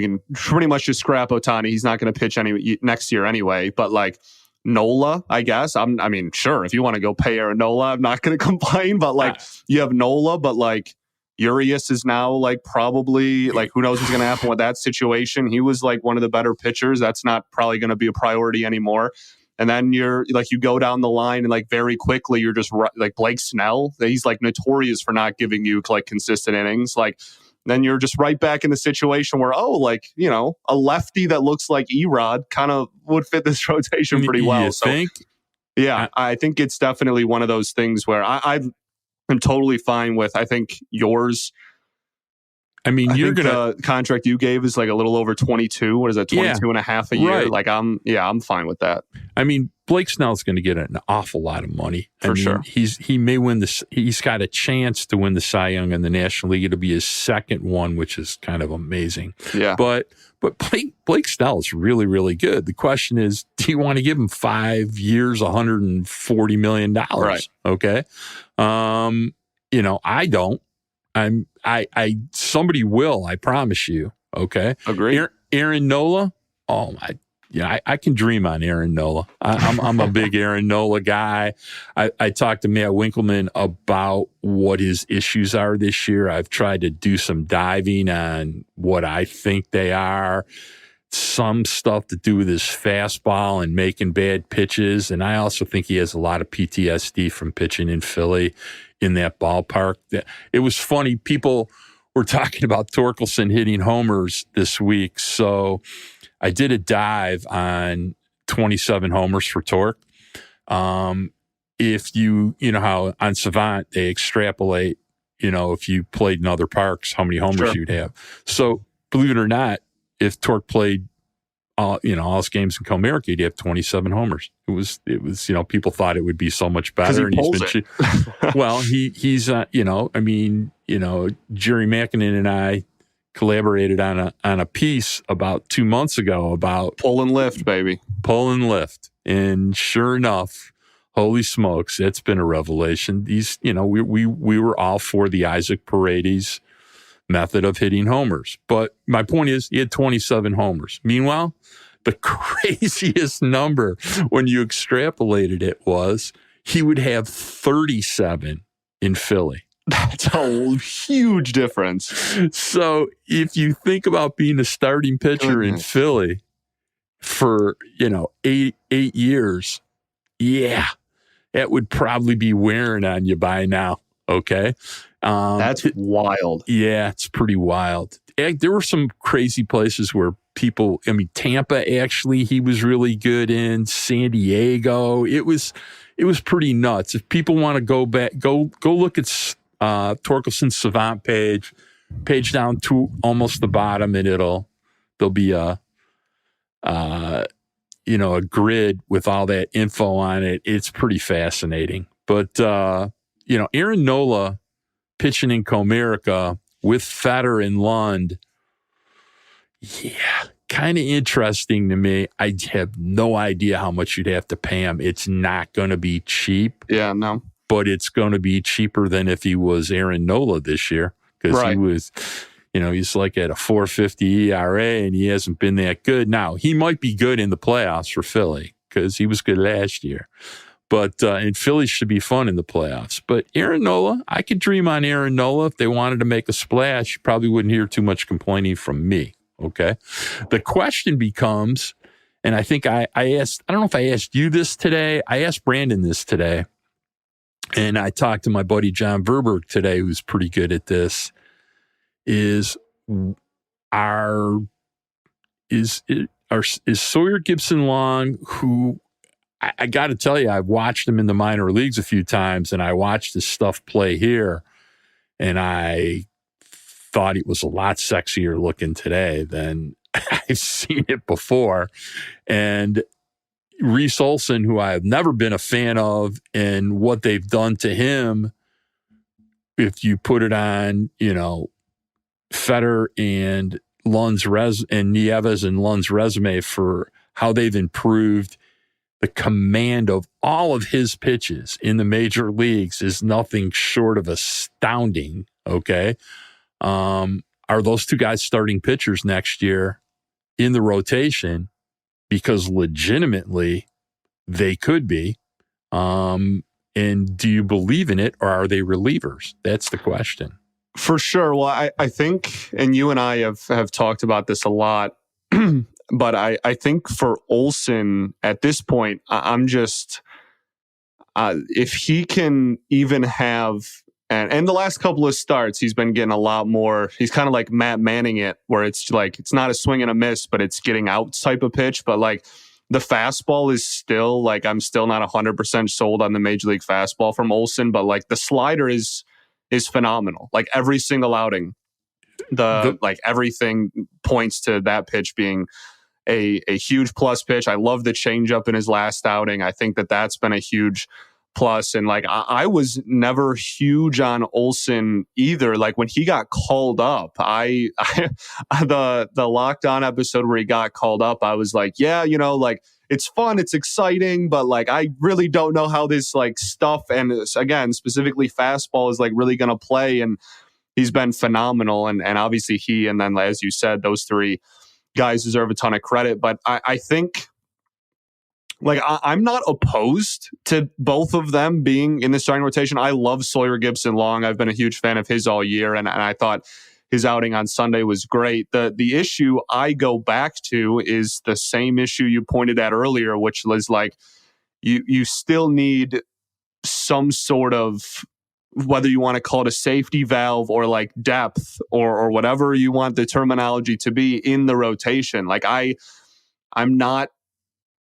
can pretty much just scrap Ohtani. He's not going to pitch next year anyway. But Nola, I guess. Sure, if you want to go pay Aaron Nola, I'm not going to complain. But you have Nola, but Urias is now probably who knows what's going to happen with that situation. He was one of the better pitchers. That's not probably going to be a priority anymore. And then you're you go down the line and very quickly you're just Blake Snell. He's notorious for not giving you consistent innings. Then you're just right back in the situation where a lefty that looks like Erod kind of would fit this rotation pretty well. I think it's definitely one of those things where I'm totally fine with. I think yours. The contract you gave is a little over 22. What is that? 22 and a half a year. Right. I'm fine with that. Blake Snell's going to get an awful lot of money. For sure. He may win this. He's got a chance to win the Cy Young in the National League. It'll be his second one, which is kind of amazing. Yeah. But Blake Snell is really, really good. The question is, do you want to give him 5 years, $140 million? Right. Okay. I don't. Somebody will, I promise you. Okay. Agree. Aaron Nola. Oh my. Yeah, I can dream on Aaron Nola. I'm a big Aaron Nola guy. I talked to Matt Winkleman about what his issues are this year. I've tried to do some diving on what I think they are. Some stuff to do with his fastball and making bad pitches. And I also think he has a lot of PTSD from pitching in Philly in that ballpark. It was funny. People were talking about Torkelson hitting homers this week. So I did a dive on 27 homers for Torque. If you how on Savant they extrapolate, if you played in other parks, how many homers you'd have. So believe it or not, if Torque played all his games in Comerica, he'd have 27 homers. It was people thought it would be so much better. And he's been well, he's Jerry Mackinnon and I collaborated on a piece about 2 months ago about pull and lift, baby. Pull and lift. And sure enough, holy smokes, it's been a revelation. These, we were all for the Isaac Paredes method of hitting homers. But my point is, he had 27 homers. Meanwhile, the craziest number when you extrapolated it was he would have 37 in Philly. That's a huge difference. So if you think about being a starting pitcher in Philly for, 8 years, yeah, that would probably be wearing on you by now. Okay. That's wild. Yeah, it's pretty wild. There were some crazy places where people, Tampa, actually, he was really good in. San Diego. It was pretty nuts. If people want to go back, go look at Torkelson's Savant page down to almost the bottom, and there'll be a grid with all that info on it. It's pretty fascinating. But Aaron Nola pitching in Comerica with Fetter and Lund, yeah, kind of interesting to me. I have no idea how much you'd have to pay him. It's not going to be cheap. Yeah, no. But it's going to be cheaper than if he was Aaron Nola this year, because he was, He's like at a 4.50 ERA, and he hasn't been that good. Now, he might be good in the playoffs for Philly because he was good last year. But and Philly should be fun in the playoffs. But Aaron Nola, I could dream on Aaron Nola. If they wanted to make a splash, you probably wouldn't hear too much complaining from me. Okay. The question becomes, and I think I asked, I don't know if I asked you this today. I asked Brandon this today. And I talked to my buddy John Verberg today, who's pretty good at this. Is Sawyer Gibson-Long, who I got to tell you, I've watched him in the minor leagues a few times, and I watched his stuff play here, and I thought it was a lot sexier looking today than I've seen it before. And Reese Olson, who I have never been a fan of, and what they've done to him, if you put it on, Fetter and Nieves and Lund's resume for how they've improved the command of all of his pitches in the major leagues is nothing short of astounding. Okay. Are those two guys starting pitchers next year in the rotation? Because legitimately they could be. And do you believe in it, or are they relievers? That's the question. For sure. Well, I think, and you and I have talked about this a lot, but I think for Olson at this point, I'm just, if he can even have, and the last couple of starts, he's been getting a lot more, he's kind of like Matt Manning it, where it's like, it's not a swing and a miss, but it's getting out type of pitch. But like the fastball is still like, I'm still not 100% sold on the major league fastball from Olson, but like the slider is phenomenal. Like every single outing, like everything points to that pitch being a huge plus pitch. I love the changeup in his last outing. I think that's been a huge plus. And like I was never huge on Olson either. Like when he got called up, the Locked On episode where he got called up, I was like, yeah, like it's fun, it's exciting, but like I really don't know how this like stuff, and again specifically fastball, is like really gonna play. And he's been phenomenal, and obviously he, and then as you said, those three guys deserve a ton of credit. But I think like I'm not opposed to both of them being in the starting rotation. I love Sawyer Gibson-Long. I've been a huge fan of his all year, and I thought his outing on Sunday was great. The issue I go back to is the same issue you pointed at earlier, which was like you still need some sort of, whether you want to call it a safety valve or like depth or whatever you want the terminology to be in the rotation. Like I'm not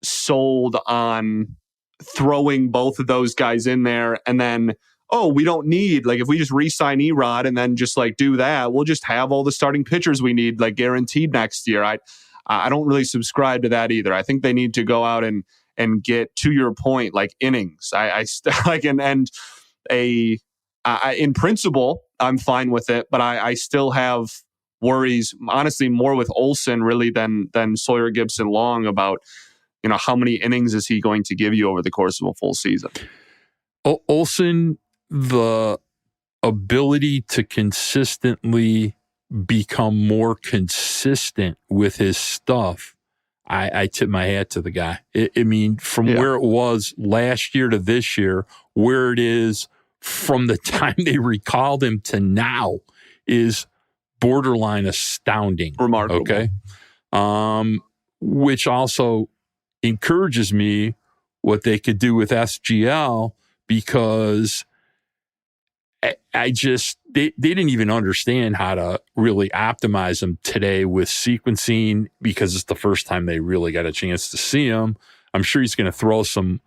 sold on throwing both of those guys in there and then, oh, we don't need, like if we just re-sign Erod and then just like do that, we'll just have all the starting pitchers we need like guaranteed next year. I don't really subscribe to that either. I think they need to go out and get, to your point, like innings. In principle, I'm fine with it, but I still have worries, honestly, more with Olson really than Sawyer Gibson-Long about, how many innings is he going to give you over the course of a full season? Olson, the ability to consistently become more consistent with his stuff, I tip my hat to the guy. Where it was last year to this year, where it is from the time they recalled him to now is borderline astounding. Remarkable. Okay. Which also encourages me what they could do with SGL, because they didn't even understand how to really optimize him today with sequencing, because it's the first time they really got a chance to see him. I'm sure he's going to throw some.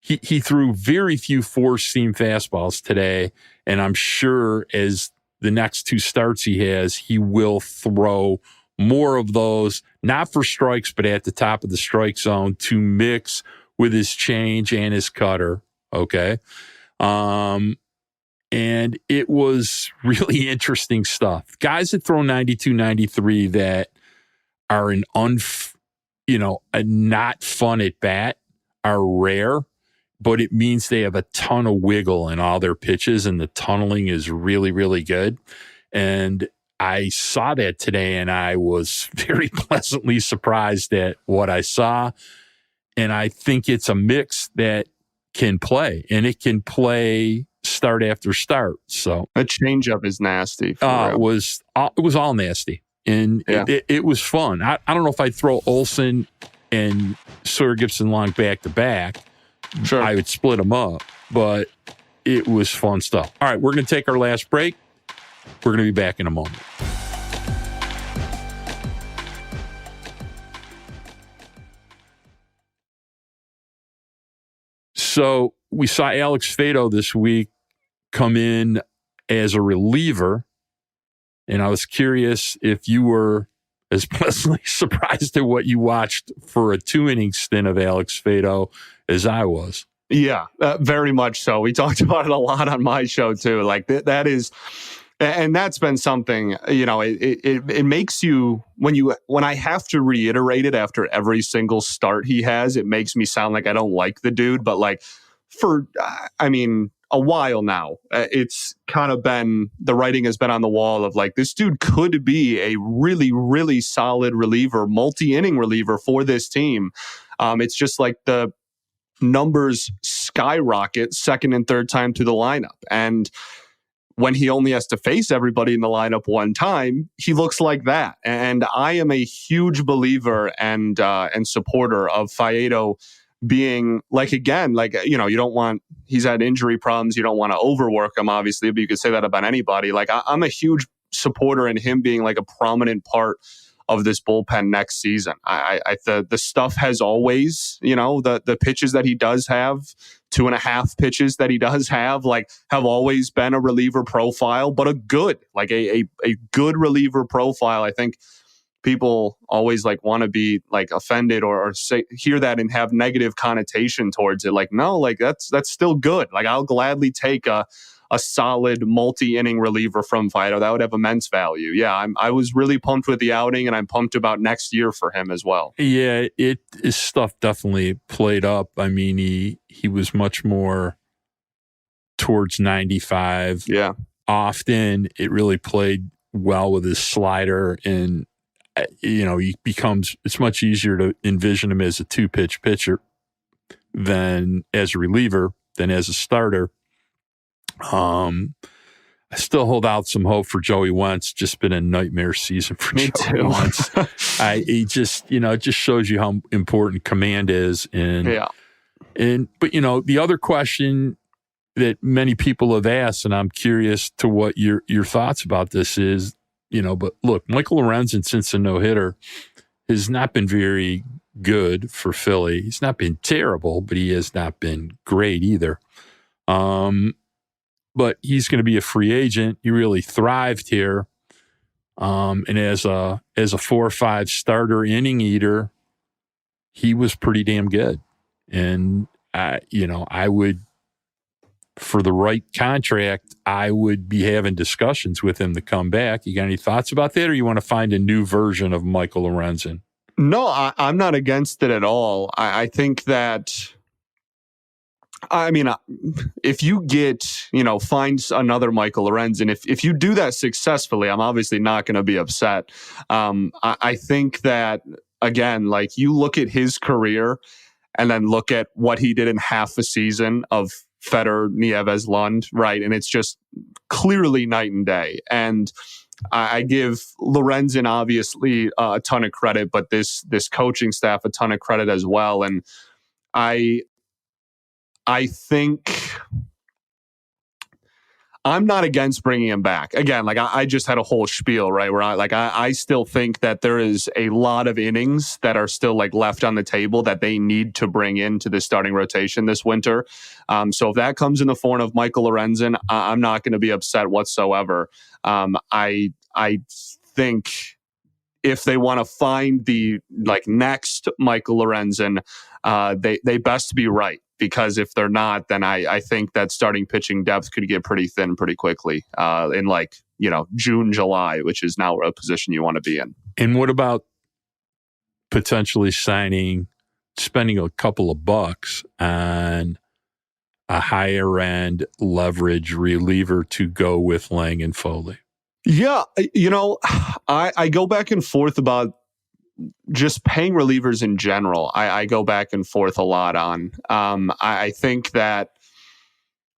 He threw very few four-seam fastballs today, and I'm sure as the next two starts he has, he will throw more of those, not for strikes, but at the top of the strike zone to mix with his change and his cutter. Okay. And it was really interesting stuff. Guys that throw 92, 93 that are a not fun at bat are rare, but it means they have a ton of wiggle in all their pitches, and the tunneling is really, really good. And I saw that today, and I was very pleasantly surprised at what I saw. And I think it's a mix that can play, and it can play start after start. So a changeup is nasty. it was all nasty, and it was fun. I don't know if I'd throw Olsen and Sawyer Gipson Long back to back. Sure, I would split them up, but it was fun stuff. All right, we're going to take our last break. We're going to be back in a moment. So we saw Alex Faedo this week come in as a reliever, and I was curious if you were as pleasantly surprised at what you watched for a 2-inning stint of Alex Faedo as I was. Yeah, very much so. We talked about it a lot on my show too. Like that is, and that's been something, it makes you, when I have to reiterate it after every single start he has, it makes me sound like I don't like the dude. But like a while now, it's kind of been, the writing has been on the wall of like, this dude could be a really, really solid reliever, multi-inning reliever for this team. It's just like the numbers skyrocket second and third time through the lineup. And when he only has to face everybody in the lineup one time, he looks like that. And I am a huge believer and supporter of Faedo being like, again, like, you don't want, he's had injury problems. You don't want to overwork him, obviously, but you could say that about anybody. Like I'm a huge supporter in him being like a prominent part of this bullpen next season. The stuff has always, the pitches that he does have, 2.5 pitches that he does have, like have always been a reliever profile, but a good reliever profile. I think people always like want to be like offended or say, hear that and have negative connotation towards it. Like, no, like that's still good. Like I'll gladly take a solid multi-inning reliever from Faedo. That would have immense value. Yeah, I was really pumped with the outing, and I'm pumped about next year for him as well. Yeah, his stuff definitely played up. I mean, he was much more towards 95. Yeah. Often it really played well with his slider, and it's much easier to envision him as a 2-pitch pitcher than as a reliever than as a starter. I still hold out some hope for Joey Wentz. Just been a nightmare season for Joey Wentz. It just shows you how important command is. But the other question that many people have asked, and I'm curious to what your thoughts about this is, but look, Michael Lorenzen, since the no-hitter, has not been very good for Philly. He's not been terrible, but he has not been great either. But he's going to be a free agent. He really thrived here. And as a 4 or 5 starter inning eater, he was pretty damn good. And I would, for the right contract, I would be having discussions with him to come back. You got any thoughts about that, or you want to find a new version of Michael Lorenzen? No, I'm not against it at all. I think that, if you get, find another Michael Lorenzen, if you do that successfully, I'm obviously not going to be upset. I think that, again, like you look at his career and then look at what he did in half a season of Federer, Nieves, Lund, right? And it's just clearly night and day. And I give Lorenzen obviously a ton of credit, but this coaching staff a ton of credit as well. And I think I'm not against bringing him back. Again, like I just had a whole spiel, right? Where I still think that there is a lot of innings that are still like left on the table that they need to bring into the starting rotation this winter. So if that comes in the form of Michael Lorenzen, I'm not going to be upset whatsoever. I think if they want to find the next Michael Lorenzen, they best be right. Because if they're not, then I think that starting pitching depth could get pretty thin pretty quickly in June, July, which is now a position you want to be in. And what about potentially spending a couple of bucks on a higher end leverage reliever to go with Lang and Foley? Yeah, I go back and forth about just paying relievers in general. I go back and forth a lot on. I think that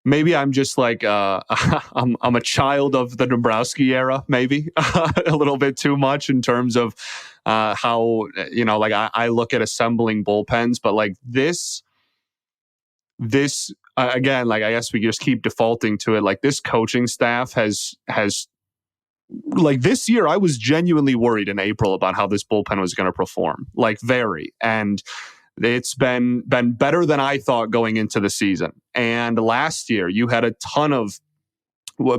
maybe I'm just like I'm a child of the Dombrowski era, maybe a little bit too much in terms of how like I look at assembling bullpens, but like this again, like I guess we just keep defaulting to it. Like this coaching staff has like this year, I was genuinely worried in April about how this bullpen was going to perform, like very. And it's been better than I thought going into the season. And last year, you had a ton of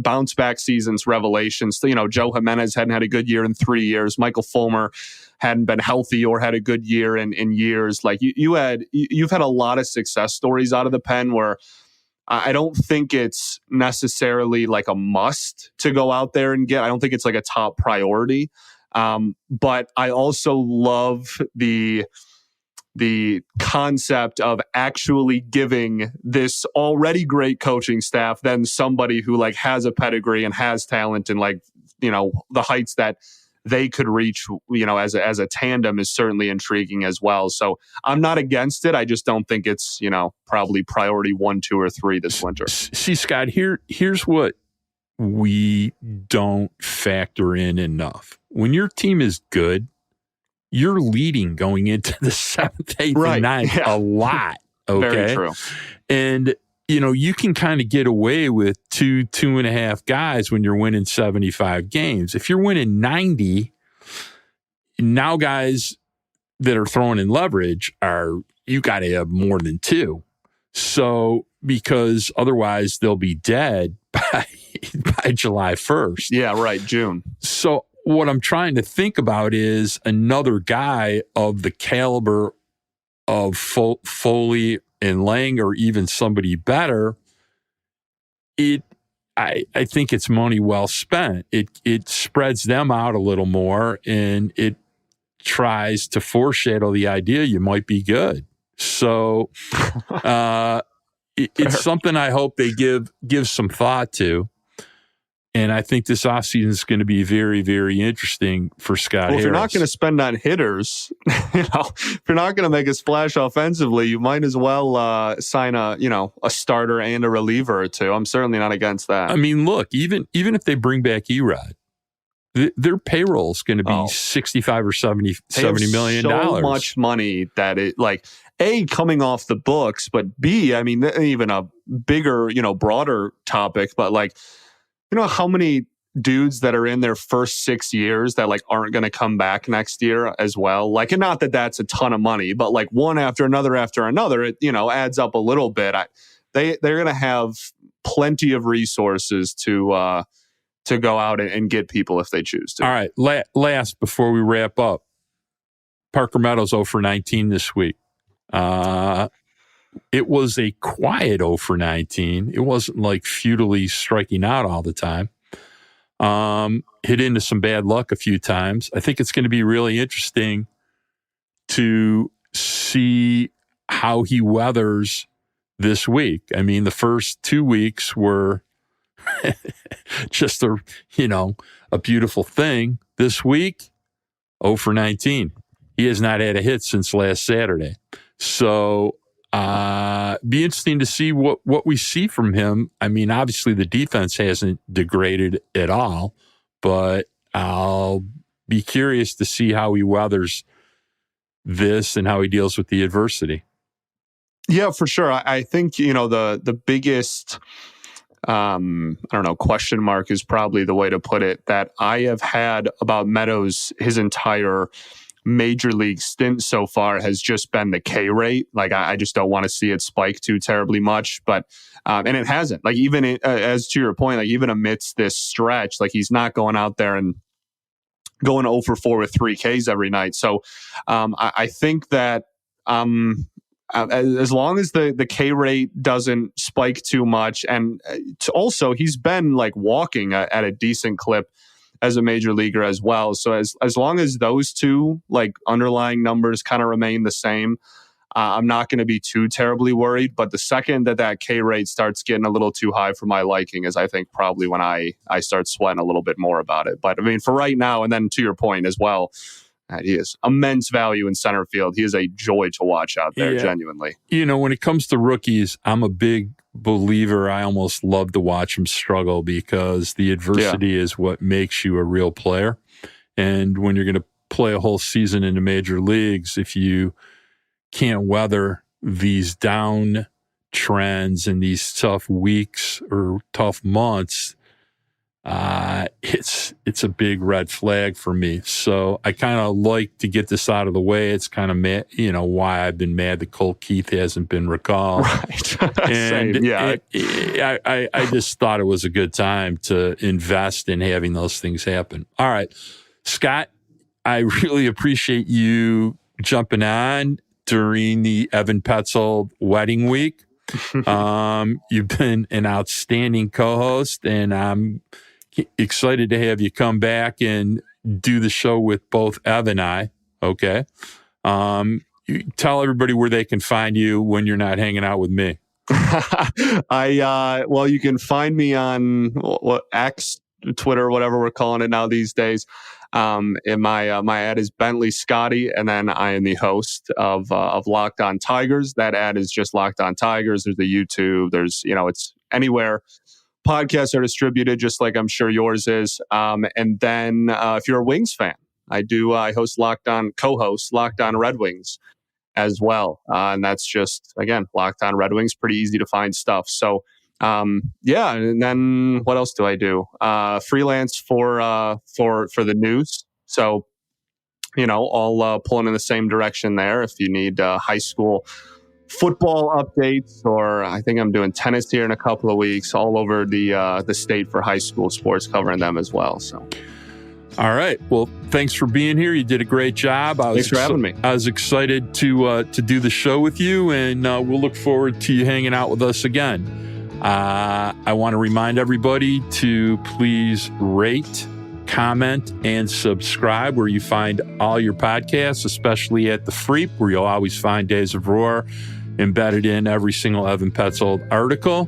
bounce back seasons, revelations. Joe Jimenez hadn't had a good year in 3 years. Michael Fulmer hadn't been healthy or had a good year in years. Like you've had a lot of success stories out of the pen where I don't think it's necessarily like a must to go out there and get. I don't think it's like a top priority. But I also love the concept of actually giving this already great coaching staff then somebody who like has a pedigree and has talent and like, the heights that they could reach, as a tandem is certainly intriguing as well. So I'm not against it. I just don't think it's, probably priority 1, 2, or 3 this winter. See, Scott, here's what we don't factor in enough. When your team is good, you're leading going into the 7th, 8th, and 9th a lot. Okay. Very true. And, you can kind of get away with 2.5 guys when you're winning 75 games. If you're winning 90, now guys that are throwing in leverage you got to have more than 2. So, because otherwise they'll be dead by July 1st. Yeah, right. June. So, what I'm trying to think about is another guy of the caliber of Foley and Lang, or even somebody better. I think it's money well spent. It spreads them out a little more, and it tries to foreshadow the idea you might be good. So it's something I hope they give some thought to. And I think this offseason is going to be very, very interesting for Scott Harris. If you're not going to spend on hitters, if you're not going to make a splash offensively, you might as well sign a starter and a reliever or two. I'm certainly not against that. I mean, look, even if they bring back Erod, their payroll is going to be 65 or 70 million dollars. So much money that it like A, coming off the books, but B, I mean, even a bigger, broader topic, but like, how many dudes that are in their first 6 years that like aren't going to come back next year as well? Like, and not that that's a ton of money, but like one after another, it, adds up a little bit. They're going to have plenty of resources to go out and get people if they choose to. All right. Last, before we wrap up, Parker Meadows 0 for 19 this week. It was a quiet 0 for 19. It wasn't like futilely striking out all the time. Hit into some bad luck a few times. I think it's going to be really interesting to see how he weathers this week. I mean, the first 2 weeks were just a beautiful thing. This week, 0 for 19. He has not had a hit since last Saturday. So be interesting to see what we see from him. I mean, obviously the defense hasn't degraded at all, but I'll be curious to see how he weathers this and how he deals with the adversity. Yeah, for sure. I think, the biggest, question mark is probably the way to put it, that I have had about Meadows his entire major league stint so far has just been the K rate. Like I just don't want to see it spike too terribly much, but and it hasn't. Like even as to your point, like even amidst this stretch, like he's not going out there and going 0 for 4 with 3 Ks every night. So I think that as long as the K rate doesn't spike too much, and also he's been like walking at a decent clip as a major leaguer as well. So as long as those two like underlying numbers kind of remain the same, I'm not going to be too terribly worried. But the second that K rate starts getting a little too high for my liking is, I think, probably when I start sweating a little bit more about it. But I mean, for right now, and then to your point as well, he is immense value in center field. He is a joy to watch out there, genuinely. When it comes to rookies, I'm a big believer. I almost love to watch him struggle because the adversity is what makes you a real player. And when you're going to play a whole season in the major leagues, if you can't weather these down trends and these tough weeks or tough months, it's a big red flag for me. So I kind of like to get this out of the way. It's kind of why I've been mad that Cole Keith hasn't been recalled. Right. And same. Yeah. I just thought it was a good time to invest in having those things happen. All right, Scott, I really appreciate you jumping on during the Evan Petzold wedding week. You've been an outstanding co-host, and I'm excited to have you come back and do the show with both Ev and I. Okay. You tell everybody where they can find you when you're not hanging out with me. Well, you can find me on X, Twitter, whatever we're calling it now these days. And my ad is Bentley Scotty, and then I am the host of Locked On Tigers. That ad is just Locked On Tigers. There's the YouTube. There's it's anywhere podcasts are distributed, just like I'm sure yours is. And then if you're a Wings fan, I host co-host Locked On Red Wings as well, and that's just again Locked On Red Wings. Pretty easy to find stuff. So. And then what else do I do? Freelance for the news. So, all pulling in the same direction there. If you need high school football updates, or I think I'm doing tennis here in a couple of weeks, all over the state for high school sports, covering them as well. So. All right. Well, thanks for being here. You did a great job. Thanks for having me. I was excited to do the show with you, and we'll look forward to you hanging out with us again. I want to remind everybody to please rate, comment, and subscribe where you find all your podcasts, especially at The Freep, where you'll always find Days of Roar embedded in every single Evan Petzold article.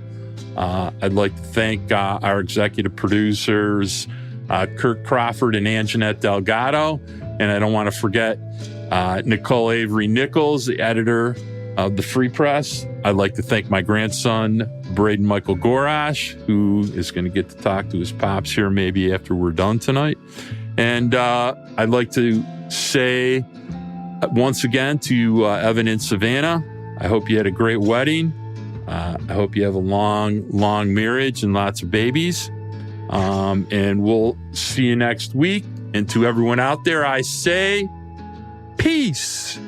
I'd like to thank our executive producers, Kirk Crawford and Anjanette Delgado. And I don't want to forget Nicole Avery Nichols, the editor of the Free Press. I'd like to thank my grandson, Braden Michael Gorash, who is going to get to talk to his pops here maybe after we're done tonight. And I'd like to say once again to Evan and Savannah, I hope you had a great wedding. I hope you have a long, long marriage and lots of babies. And we'll see you next week. And to everyone out there, I say peace.